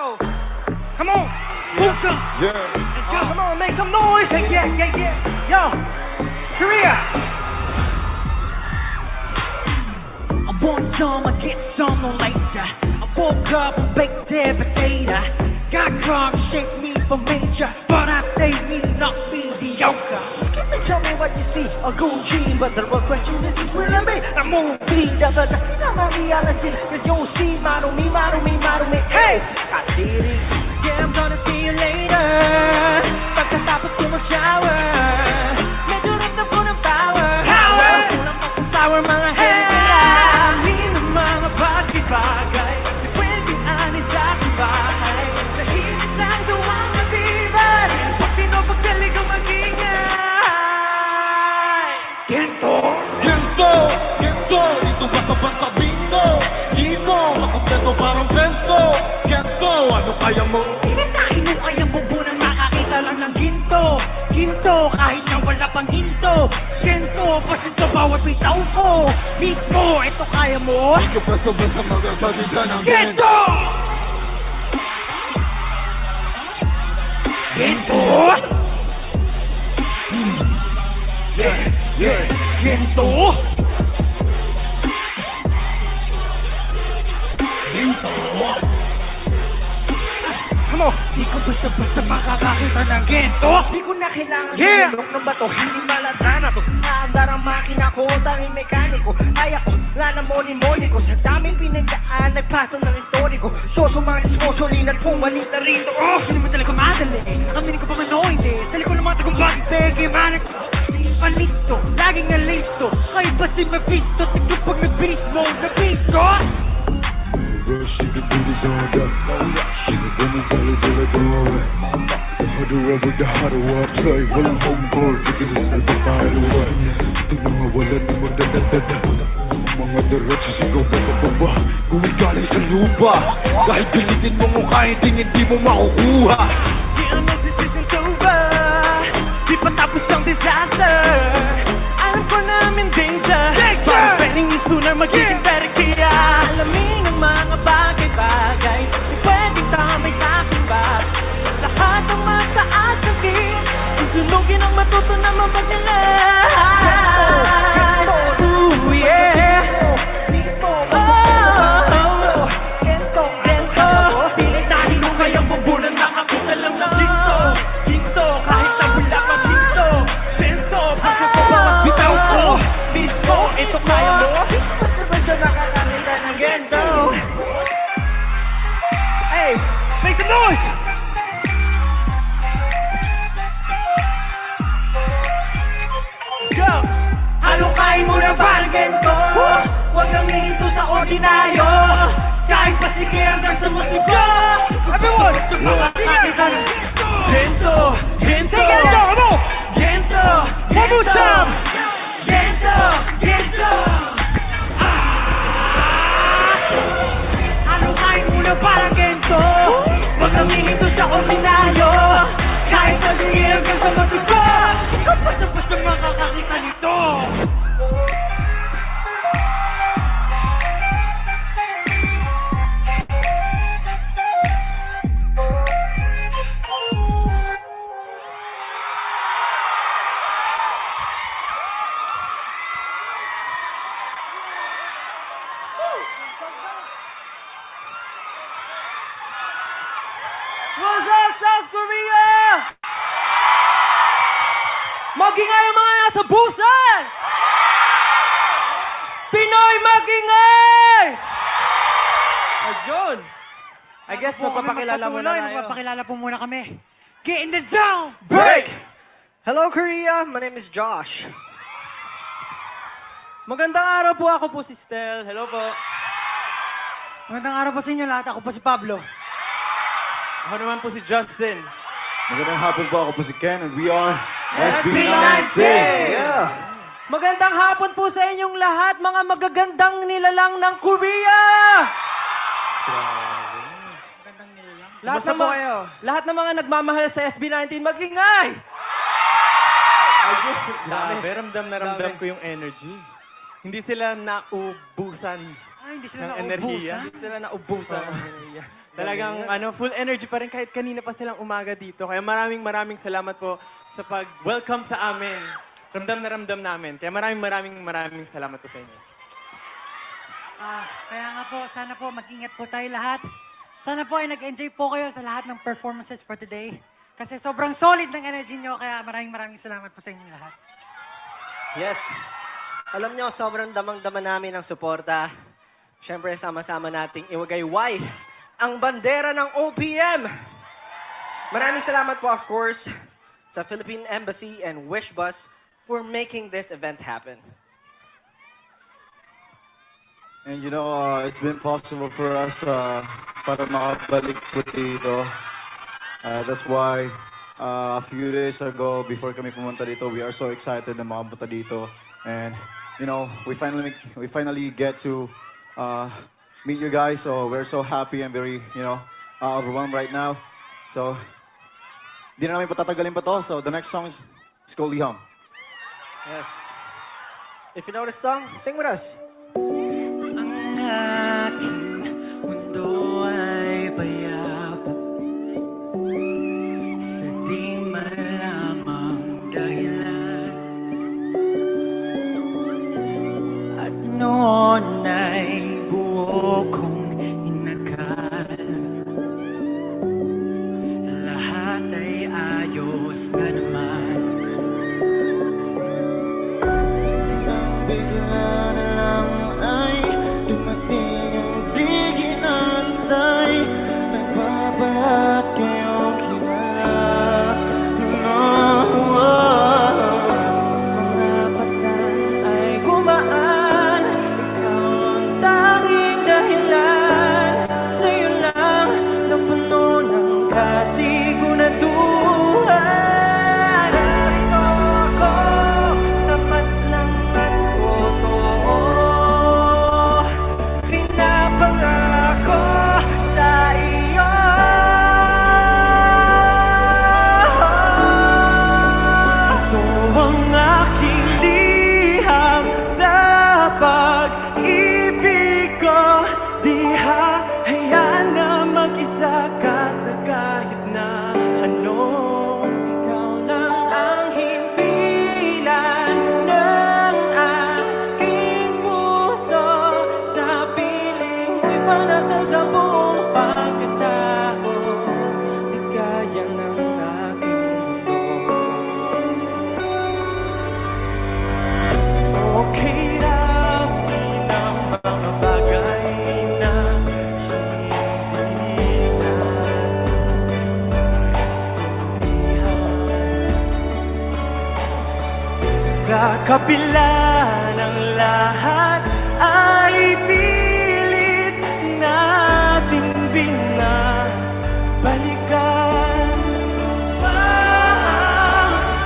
Yo, come on, move some. Yeah. Come on, make some noise. Yeah. Yo, Korea. I want some, I get some, no later. I woke up and baked their potato. Got caught, shake me for major, but I stay me, not mediocre. Tell me what you see, a Gucci, but the real question is really me. A movie, dapat na my reality. Cause you see, model me, hey! I did it. Yeah, I'm gonna see you later. Pagkatapos ko mag-shower, medyo ramdam ko ng power. Kulang pa sa sour mga hair. Amin ang mga bagay-bagay, di pwede ani sa aking bahay. Tahimik lang daw ang nabibay, pag pinapagdalig ang magingay. Gento, ito basta-basta bingo. Hino, makumpleto parang vento. Gento, ano kaya mo? Pinatahin mo kaya bubunang makakita lang ng ginto. Ginto, kahit na wala pang hinto. Gento, pasinto bawat bitaw ko. Mismo, ito kaya mo? Ito basta-basta magagabi ka ng Gento! Gento! Gento! Come on. Di ko basta-basta makakakita ng gento. Di ko na kailangan ng bato, hindi malata na to. Naandar ang makina ko, tanging mekaniko. Kaya ko, lana moni ko. Sa daming pinagdaan, nagpatong ng historiko. Sosumanis mo, sulinan kung manit na rito. Hindi mo talaga madali. Nakaminig ko pa manoide. Sa likod ng mga tagumpagin, peke, manik. Panisto, laging na listo. Kahit ba si Mephisto, tignan pag nag-beast mode, nabisto. Rush, you can do this all day. She can feel me till I go away. The harder I work, the harder I play. Walang homeboy, sige na sa pagpahal away. Ito na nga wala na magdadadada. Mga diretso sigaw na pababa. Huwag galing sa lupa. Kahit pilitin mo mukha, hindi mo makukuha. Yeah, I know this isn't over. Di pa tapos ang disaster. Alam ko namin danger. Parang pwedeng sooner magiging better. Kaya alamin ang mga bagay-bagay. Di pwedeng tamay sa aking bag. Lahat ang mataas ang king. Susunugin ang matuto na mapagnila. Ooh, yeah. Pinitahin mo kayang bumbunan. Nakakita lang ng ginto. Kahit na wala pang ginto. Sento, pasok ko ba magbitaw ko? Mismo, ito kaya mo? Basta nakakakita ng ginto. Hey, make some noise! Let's go! Halukain mo na parang ginto. Huwag kang hihinto sa ordinaryo. Kahit pasigay hanggang sa matugo. Everyone! Makakakita ng ginto. Say ginto, come on! Ginto! One more time! Ginto! Halukain mo na parang ginto. Huwag kang hihinto sa ordinaryo. Kahit pasigay hanggang sa matugo. Basta makakakita nito. What's up, South Korea? Magingay ang mga nasa Busan! Pinoy magingay! Ayun! I guess magpapakilala muna tayo. Magpapakilala po muna kami. Get in the zone! Break! Hello, Korea. My name is Josh. Magandang araw po, ako po si Stel. Hello po. Magandang araw po sa inyo lahat. Ako po si Pablo. Ako naman po si Justin. Magandang hapon po, ako po si Ken and we are SB19! Yeah! Magandang hapon po sa inyong lahat, mga magagandang nilalang ng Korea! Lahat Kumusta ng po mga- kayo? Lahat ng mga nagmamahal sa SB19, mag-ingay! Grabe, ramdam na ramdam ko yung energy. Hindi sila naubusan Ay, hindi sila ng naubusan. enerhiya. Hindi sila naubusan. Talagang full energy pa rin kahit kanina pa silang umaga dito. Kaya maraming salamat po sa pag-welcome sa amin. Ramdam na ramdam namin. Kaya maraming salamat po sa inyo. Kaya nga po, sana po mag-ingat po tayo lahat. Sana po ay nag-enjoy po kayo sa lahat ng performances for today. Kasi sobrang solid ng energy nyo, kaya maraming salamat po sa inyo lahat. Yes. Alam nyo, sobrang damang-dama namin ang suporta. Siyempre, sama-sama nating iwagayway ang bandera ng OPM. Maraming salamat po, of course, sa Philippine Embassy and Wishbus for making this event happen. And you know, it's been possible for us para makabalik po dito. That's why a few days ago, before kami pumunta dito, we are so excited na makapunta dito. And you know, we finally get to meet you guys. So we're so happy and very, overwhelmed right now. So, di na namin patatagalin pa to. So the next song is Scully Hum. Yes. If you know the song, sing with us. Aking mundo ay bayabap sa di malamang dahilan. At noon ay buo kong inakal, lahat ay ayos na naman. Nang bigla na lang ay dumating ang di ginantay, nagbabalat kayong himala. Mga pasan ay gumaan, ikaw ang tanging dahilan. Sa'yo lang napuno ng kasiguraduhan. Narito ako, tapat lang at totoo. Pinapangako sa iyo. Ito ang aking liham sa pag-ibig ko. Di hahayaan na mag-isa ka sa kahit na ano. Ikaw lang ang himpilan ng aking puso. Sa piling mo'y panatag ang buong pagkatao. Ligaya ng aking mundo. Okay lang ang mga bagay na hindi naintindihan. Sa kabila ng lahat ay pilit natin binabalikan.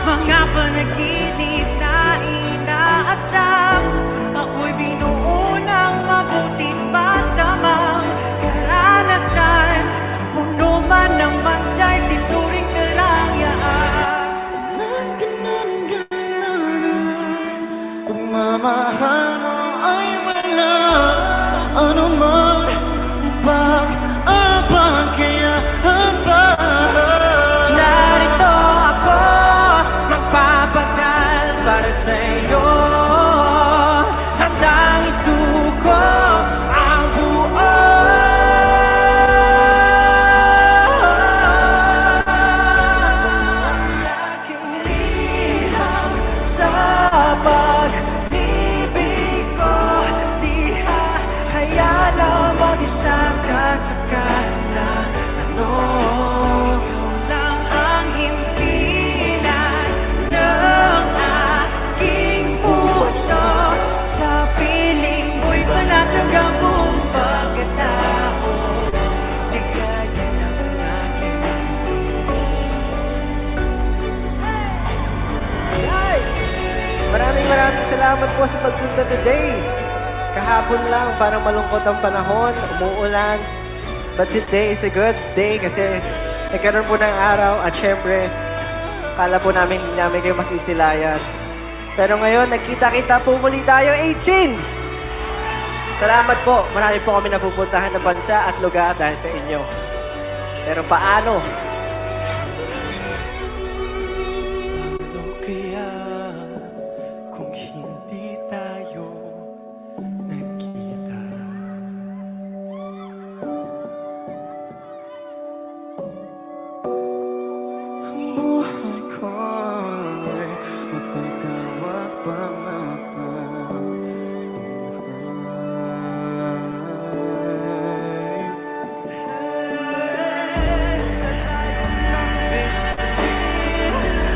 Mga panaginip na inaasam, ako'y binuo ng mabuti masamang karanasan. Puno man naman siya'y tinuring karangyaan. Pagmamahal mo ay wala anumang pag-abang, kaya habang Narito ako, magpapagal para sa'yo. Handang isuko ang buo. Aking liham sa pag-ibig ko. Di hahayaan na mag-isa ka sa kahit na ano. Ikaw lang ang himpilan ng aking puso. Sa piling mo'y panatag ang buong pagkatao. Ligaya ng aking Guys, maraming salamat po sa pagpunta today. Kahapon lang, parang malungkot ang panahon, umuulan. But today is a good day kasi nagkaroon po ng araw at syempre, kala po namin hindi namin kayo masisilayan. Pero ngayon, nagkita-kita po muli tayo, 18! Salamat po. Marami po kami napupuntahan na bansa at lugar dahil sa inyo. Pero paano? Paano kaya kung hindi tayo nagkita? Ang buhay ko'y matatawag pa nga buhay.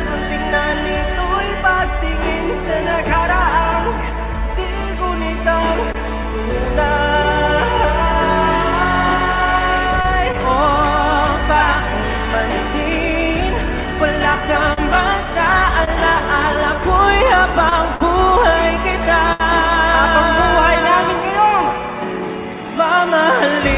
Ang tingnan nito'y pagtingin sa nakaraan. Di ko nitong tunay. O bakit man din wala kang bang sa alaala ko'y habang buhay kita. Habang buhay namin ngayong Mamahalin.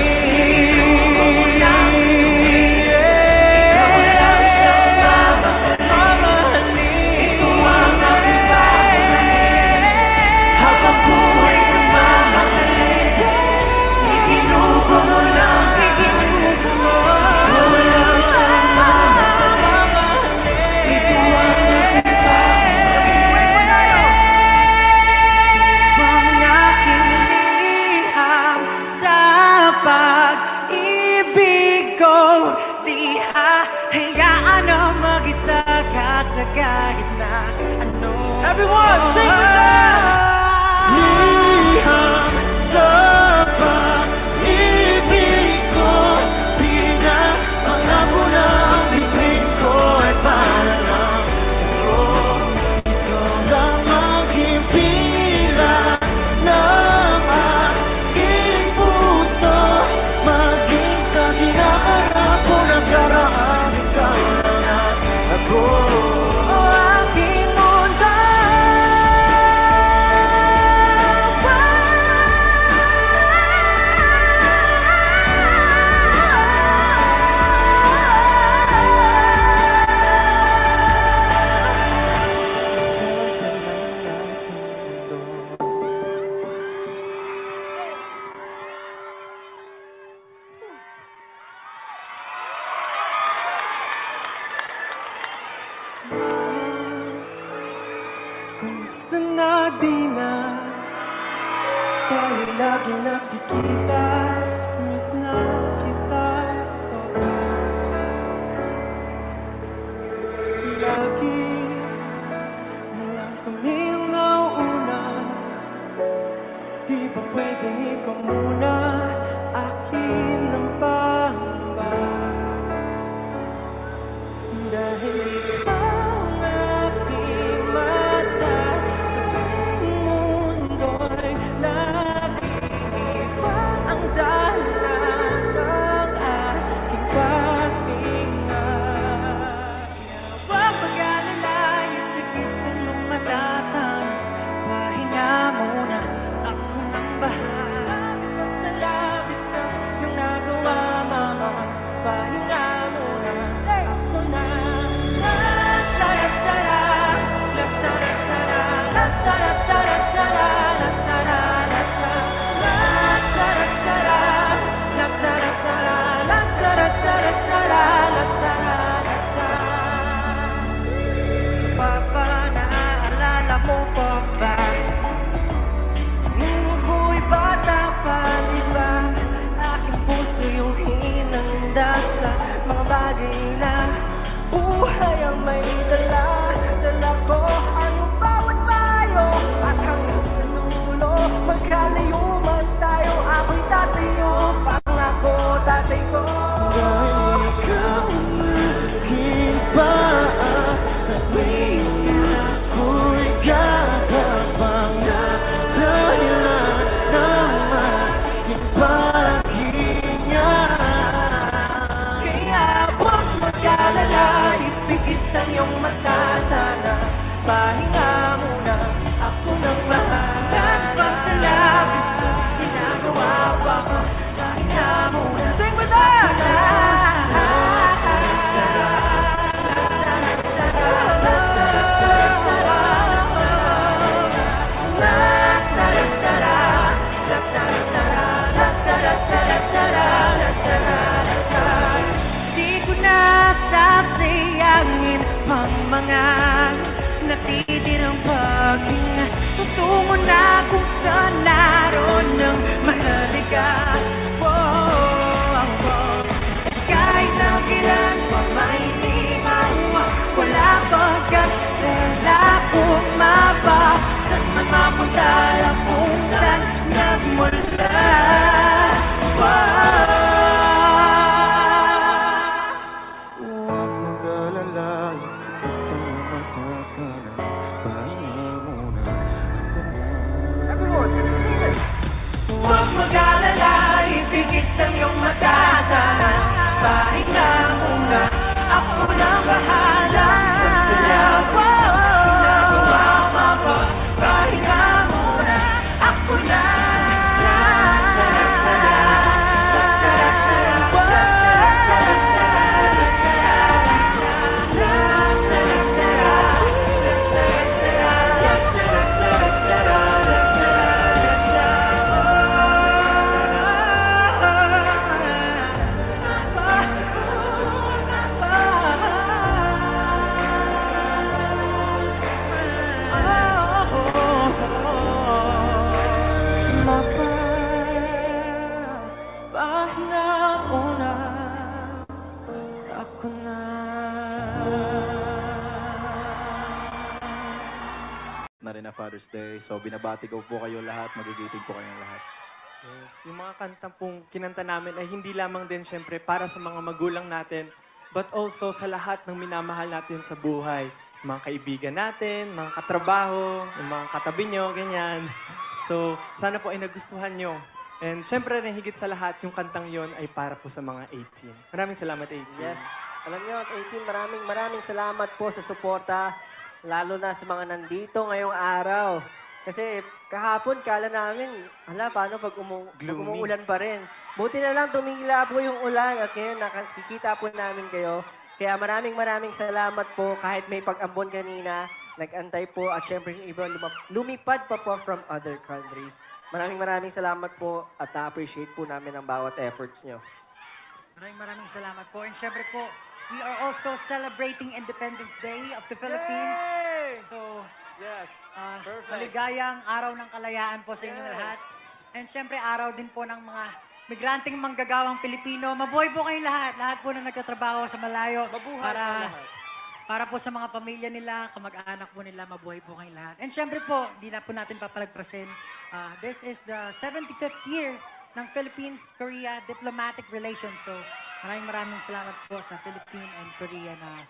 Kahit na ano. Everyone, sing with us! Liham sa pag-ibig ko, pinapangako na ang bibig ko ay para lang sa'yo. Ikaw lang maging pila ng aking puso, maging sa hinaharap ko ng karaan, ikaw lang at ako. Kumusta na di na tayo lagi nakikita, miss na kita sobra. Lagi na lang kami ang nauuna, di ba pwedeng ikaw muna, akin ang pangamba. Dahil ikaw ang aking mata, sa tuwing mundo'y nag-iiba ang Father's Day. So binabati ko po kayo lahat, magigiting po kayong lahat. Yes, yung mga kanta pong kinanta namin ay hindi lamang din syempre para sa mga magulang natin, but also sa lahat ng minamahal natin sa buhay. Yung mga kaibigan natin, mga katrabaho, yung mga katabi nyo, ganyan. So, sana po ay nagustuhan nyo. And syempre rin higit sa lahat, yung kantang yon ay para po sa mga 18. Maraming salamat, 18. Yes. Alam niyo, 18, maraming salamat po sa suporta, lalo na sa mga nandito ngayong araw. Kasi kahapon, kala namin, paano pag umuulan pa rin. Buti na lang tumigla po yung ulan at ngayon nakikita po namin kayo. Kaya maraming salamat po kahit may pag-ambon kanina, nag-antay po at syempre yung iba lumipad pa po from other countries. Maraming salamat po at na-appreciate po namin ang bawat efforts nyo. Maraming salamat po. And syempre po, we are also celebrating Independence Day of the Philippines. Yay! So, Yes. Perfect. maligayang araw ng kalayaan po sa inyong lahat. And syempre, araw din po ng mga migranteng manggagawang Pilipino. Mabuhay po kayong lahat. Lahat po na nagtatrabaho sa malayo. Mabuhay para, ang lahat. para po sa mga pamilya nila, kamag-anak po nila, mabuhay po kayong lahat. And syempre po, hindi na po natin papalagpasin. This is the 75th year ng Philippines-Korea diplomatic relations. So, maraming salamat po sa Philippines and Korea na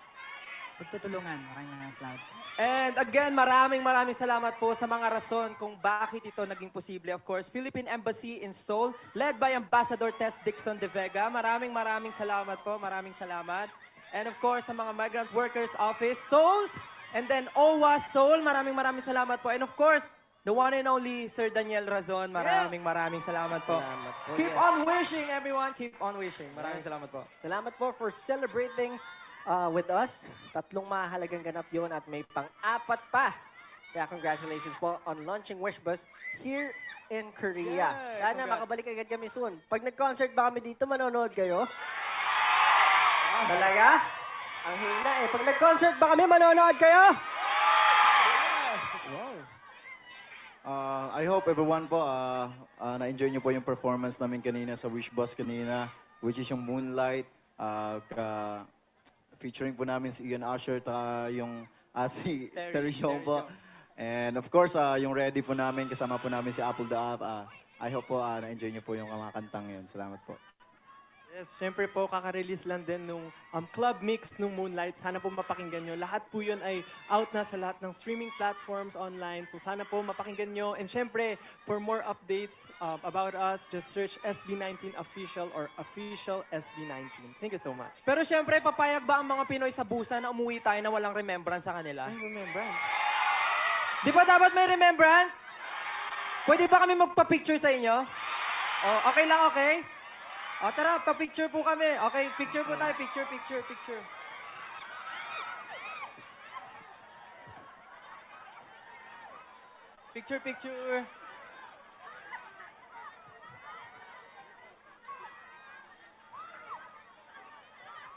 pagtutulungan. Maraming salamat. And again, maraming salamat po sa mga rason kung bakit ito naging posible. Of course, Philippine Embassy in Seoul, led by Ambassador Tess Dixon de Vega. Maraming salamat po. Maraming salamat. And of course, sa mga Migrant Workers Office, Seoul. And then OWA Seoul, maraming salamat po. And of course, the one and only Sir Daniel Razon, maraming salamat po. Salamat po, Keep yes. on wishing, everyone. Keep on wishing. Maraming salamat po. Salamat po for celebrating with us. 3 mahalagang ganap yun at may pang-4 pa. Kaya congratulations po on launching Wish Bus here in Korea. Sana makabalik agad kami soon. Pag nag-concert ba kami dito, manonood kayo? Talaga? Ang hina eh. Pag nag-concert ba kami, manonood kayo? I hope everyone po na-enjoy nyo po yung performance namin kanina sa Wish Bus kanina, which is yung Moonlight. Featuring po namin si Ian Usher at yung si Terry Young po. And of course, yung ready po namin, kasama po namin si Apple the App. I hope po na-enjoy nyo po yung mga kantang yun. Salamat po. Yes, syempre po, kaka-release lang din nung club mix nung Moonlight. Sana po mapakinggan nyo. Lahat po yun ay out na sa lahat ng streaming platforms online. So sana po mapakinggan nyo. And syempre, for more updates about us, just search SB19 Official or Official SB19. Thank you so much. Pero syempre, papayag ba ang mga Pinoy sa busa na umuwi tayo na walang remembrance sa kanila? Ay, remembrance. Di ba dapat may remembrance? Pwede ba kami magpa-picture sa inyo? Oh, okay lang, okay? O tara, pa-picture po kami. Okay, picture po tayo. Picture. Picture.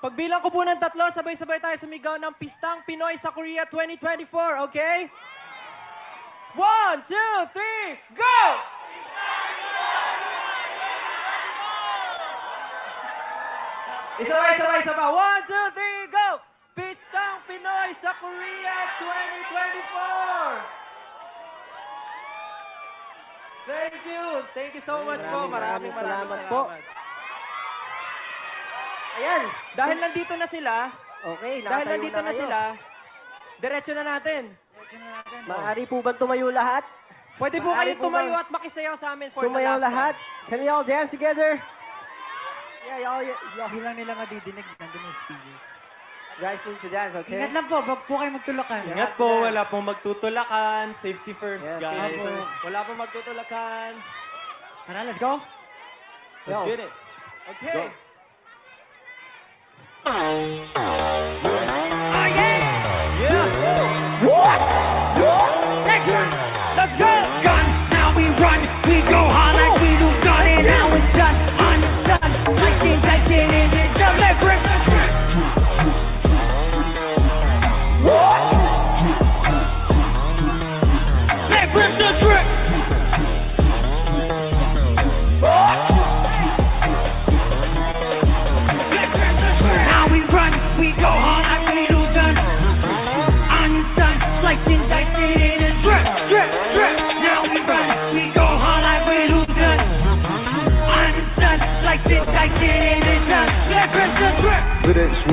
Pagbilang ko po ng 3, sabay-sabay tayo sumigaw ng Pistang Pinoy sa Korea 2024, okay? 1, 2, 3, go! Isa pa. 1, 2, 3, go! Pistang Pinoy sa Korea 2024! Thank you so much po. Maraming salamat po. Ayan. Dahil nandito na sila, Okay, dahil nakatayo nandito na kayo. sila, diretso na natin. Maaari po ba tumayo lahat? Pwede po Maaari kayo po ba- tumayo at makisayaw sa amin for the Sumayaw last lahat? time. Can we all dance together? Yeah, y'all. Hindi lang nila madidinig. Nandun yung speakers. Guys need to dance, okay? Ingat lang po. Wag po kayo magtulakan. Ingat po, wala pong magtutulakan. Safety first, Yes, guys. safety Opo, wala pong magtutulakan. Tara, let's go. Let's Yo. get it. Okay. Let's go. Gun, now we run. We go hard like we lose gun, and now it's done. On the sun, slicing, dicing, and it's a left grip. Left grip's a trick. Now we run. We go hard like we lose gun. On the sun, slicing, dicing, and it's drip, drip.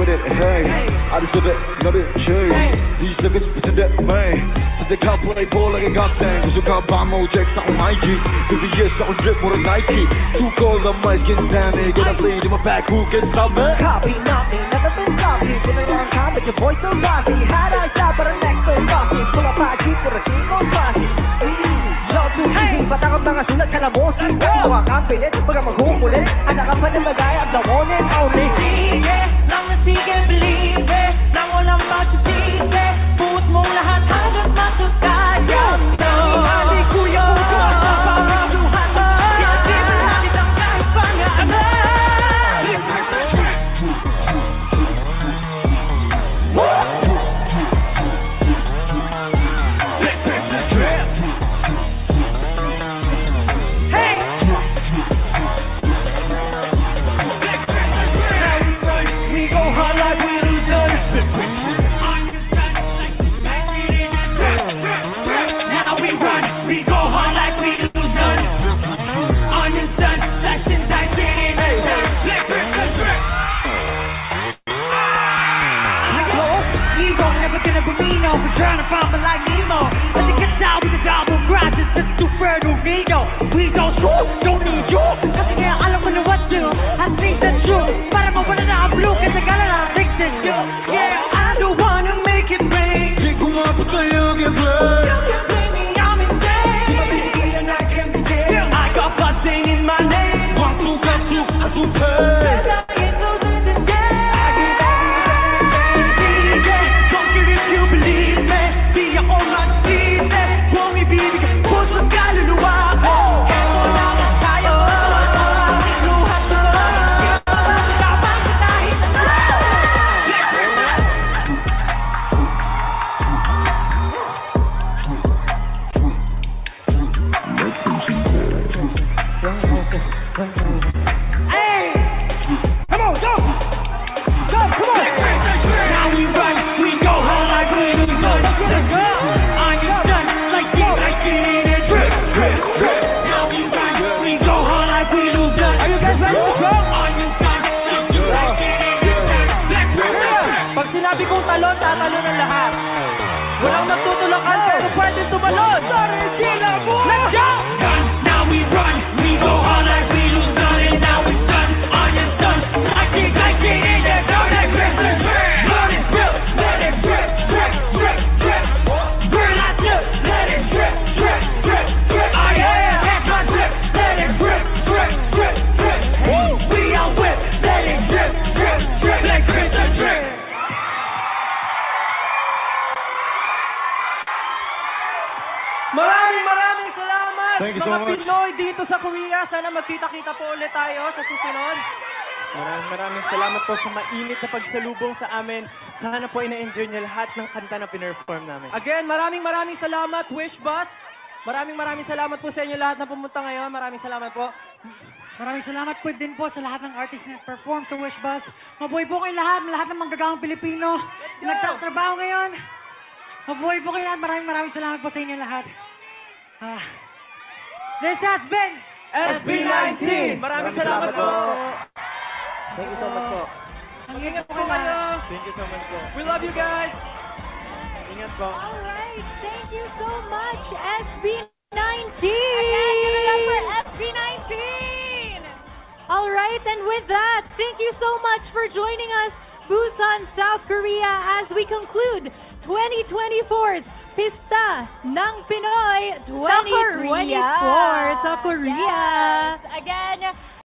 with it, hey. I deserve it, not it, chase. These niggas pretend that man. So they can't play ball like a goddamn. Cause you can't buy more checks on my G. Baby, yes, I'll drip more than Nike. Too cold on my skin, stand me. Gonna bleed in my back, who can stop me? Copy, not me, never been sloppy. Been a long time, but your boy so bossy. Had eyes out, but I'm next to saucy. Pull up my Jeep with a single bossy. Y'all too easy, batang ang mga sulat kalabosi. Mukha kang pilit, baga maghukulit. Anak ka pa ng bagay, I'm the one and only. Sige, nang nasige, believe it. Nang walang magsisisi. Buhos mong lahat hanggang matutayang to. Hindi kuya, bukas na pangaluhan mo. Pinag-iban natin ang kahit pangalan. We're trying to find me like Nemo. As it gets out with the double grass, it's just too fair to me, no. We so strong, don't need you. Kasi kaya alam ko na what to. As things are true. Para mawala na ang blue, kasi kala na things are true. Yeah, I'm the one who make it rain. Di ko mapatay ang play. You can blame me, I'm insane. Mabinigilan I can pretend. Yeah, I got blood singing my name. One, two, got two, I super. Cause I ain't losing this game. I give everything. Don't care if you believe me. Di ako magsisi. Huwag ibibigay puso't kaluluwa ko. Eto naman tayo. Luhat na lang. Kapag sa tayo. Hey! Come on, go! Go, come on! Now we run, we go hard like we lose none. On your son, like see in a drip, drip, drip. Now we run, we go hard like we lose none. Are you guys ready to go? On your son, like see in a drip. Pag sinabi kong talon, tatalon ang lahat. Walang magtutulakan, pero pwede tumalon. Sorry, Gina, boy! Let's go! Now we run, we go hard like we lose none. And now we stun on your son. Like see in a zone, like Crimson Drip. Blood is real, let it drip, drip, drip, drip. Real I slip, let it drip, drip, drip, drip. Oh yeah, that's my drip, let it drip, drip, drip, drip. We are whip, let it drip, drip, drip, like Crimson Drip. Maraming salamat Thank you so mga much. Pinoy dito sa Korea. Sana magkita-kita po ulit tayo sa susunod. Maraming salamat po sa mainit na pagsalubong sa amin. Sana po ina-enjoy niyo lahat ng kanta na pinerform namin. Again, maraming salamat, Wish Bus. Maraming salamat po sa inyo lahat na pumunta ngayon. Maraming salamat po. Maraming salamat po din po sa lahat ng artist na perform sa Wish Bus. Mabuhay po kayo lahat ng manggagawang Pilipino. Nagtatrabaho ngayon. Mabuhay po kayo lahat. Maraming salamat po sa inyo lahat. This has been SB19. Maraming salamat po. Thank you so much po. Ingat po kayo. Thank you so much po. We love you guys. Ingat po. All right, thank you so much, SB19. Again, give it up for SB19. All right, and with that, thank you so much for joining us, Busan, South Korea, as we conclude 2024's Pista ng Pinoy 2024 sa Korea. Yes. Again,